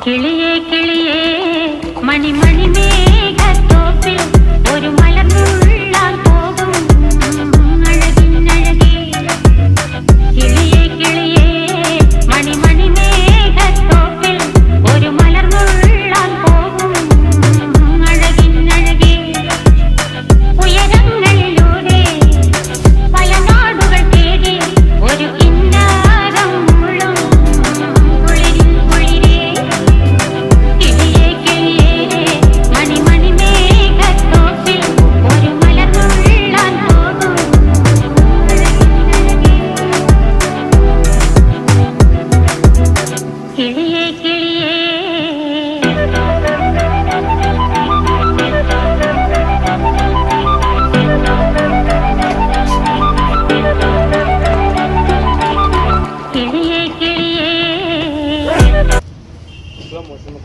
കിളിയേ കിളിയേ മണിമണി മേഘത്തോപ്പിൽ ഒരു മലർന്നുള്ളാൻ പോകും അഴകിനഴകേ. കിളിയേ കിളിയേ മണിമണി മേഘത്തോപ്പിൽ ഒരു മലർന്നുള്ളാൻ പോകും അഴകിനഴകേ. ഉയരങ്ങളിലൂടെ പല നാടുകൾ തേടി ഒരു കിന്നാരം മുള്ളും കുളിരിൽ കുളിരേ. കിളിയേ കിളിയേ മണിമണി മേഘത്തോപ്പിൽ ഒരു മലർന്നുള്ളാൻ പോകും അഴകിനഴകേ. കിളിയേ കിളിയേ കിളിയേ കിളിയേ. Slow motion में